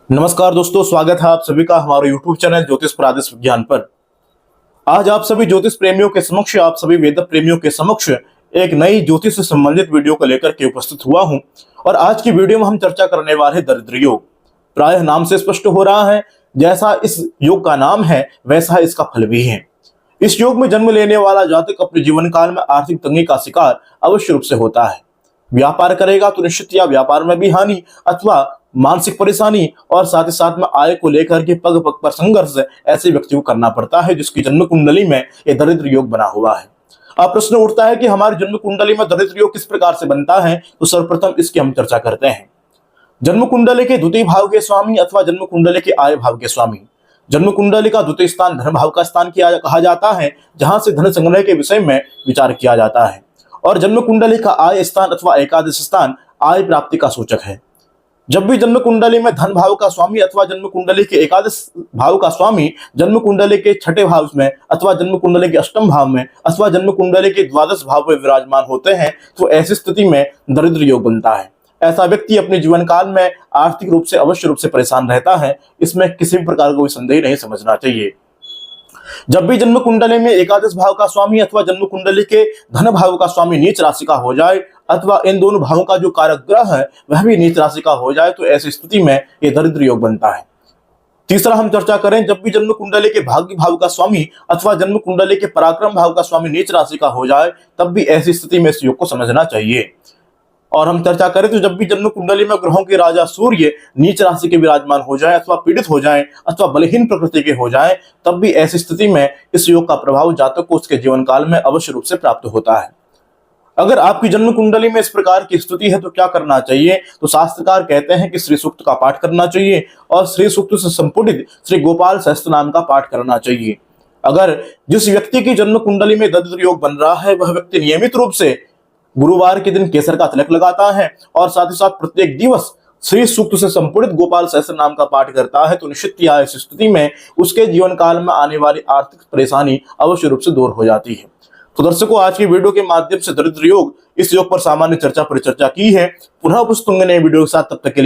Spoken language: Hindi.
नमस्कार दोस्तों, स्वागत है आप सभी का हमारे YouTube चैनल ज्योतिष प्रादेश विज्ञान पर। आज आप सभी ज्योतिष प्रेमियों के समक्ष, आप सभी वेद प्रेमियों के समक्ष एक नई ज्योतिष से संबंधित वीडियो को लेकर के उपस्थित हुआ हूं। और आज की वीडियो में हम चर्चा करने वाले दरिद्र योग। प्रायः नाम से स्पष्ट हो रहा है, जैसा इस योग का नाम है वैसा इसका फल भी है। इस योग में जन्म लेने वाला जातक अपने जीवन काल में आर्थिक तंगी का शिकार अवश्य रूप से होता है। व्यापार करेगा तो निश्चित या व्यापार में भी हानि अथवा मानसिक परेशानी और साथ ही साथ में आय को लेकर के पग पग पर संघर्ष ऐसे व्यक्ति को करना पड़ता है जिसकी जन्म कुंडली में यह दरिद्र योग बना हुआ है। अब प्रश्न उठता है कि हमारी जन्म कुंडली में दरिद्र योग किस प्रकार से बनता है, तो सर्वप्रथम इसकी हम चर्चा करते हैं। जन्म कुंडली के द्वितीय भाव के स्वामी अथवा जन्म कुंडली के आय भाव के स्वामी। जन्म कुंडली का द्वितीय स्थान धन भाव का स्थान कहा जाता है, जहां से धन संग्रह के विषय में विचार किया जाता है। और जन्म कुंडली का आय स्थान अथवा एकादश स्थान आय प्राप्ति का सूचक है। जब भी जन्म कुंडली में धन भाव का स्वामी अथवा जन्म कुंडली के एकादश भाव का स्वामी जन्म कुंडली के छठे भाव में अथवा जन्म कुंडली के अष्टम भाव में अथवा जन्म कुंडली के द्वादश भाव में विराजमान होते हैं, तो ऐसी स्थिति में दरिद्र योग बनता है। ऐसा व्यक्ति अपने जीवन काल में आर्थिक रूप से अवश्य रूप से परेशान रहता है, इसमें किसी भी प्रकार का कोई संदेह नहीं समझना चाहिए। जब भी जन्म कुंडली में एकादश भाव का स्वामी अथवा जन्म कुंडली के धन भाव का स्वामी नीच राशि का हो जाए अथवा इन दोनों भावों का जो कारक ग्रह है वह भी नीच राशि का हो जाए, तो ऐसी स्थिति में यह दरिद्र योग बनता है। तीसरा हम चर्चा करें, जब भी जन्म कुंडली के भाग्य भाव का स्वामी अथवा जन्म कुंडली के पराक्रम भाव का स्वामी नीच राशि का हो जाए, तब भी ऐसी स्थिति में इस योग को समझना चाहिए। और हम चर्चा करें तो जब भी जन्म कुंडली में ग्रहों के राजा सूर्य नीच राशि के विराजमान हो जाए अथवा पीड़ित हो जाए अथवा बलहीन प्रकृति के हो जाए, तब भी ऐसी स्थिति में इस योग का प्रभाव जातक को उसके जीवन काल में अवश्य रूप से प्राप्त होता है। अगर आपकी जन्म कुंडली में इस प्रकार की स्थिति है तो क्या करना चाहिए, तो शास्त्रकार कहते हैं कि श्री सूक्त का पाठ करना चाहिए और श्री सूक्त से संपुटित श्री गोपाल सहस्त्र नाम का पाठ करना चाहिए। अगर जिस व्यक्ति की जन्म कुंडली में दरिद्र योग बन रहा है वह व्यक्ति नियमित रूप से गुरुवार के दिन केसर का तिलक लगाता है और साथ ही साथ प्रत्येक दिवस श्री सूक्त से संपूर्णित गोपाल सहस्त्र नाम का पाठ करता है, तो निश्चित ही इस स्थिति में उसके जीवन काल में आने वाली आर्थिक परेशानी अवश्य रूप से दूर हो जाती है। तो दर्शकों, आज की वीडियो के माध्यम से दरिद्र योग इस योग पर सामान्य चर्चा परिचर्चा की है। पुनः उपस्थित होंगे नए वीडियो के साथ, तब तक के लिए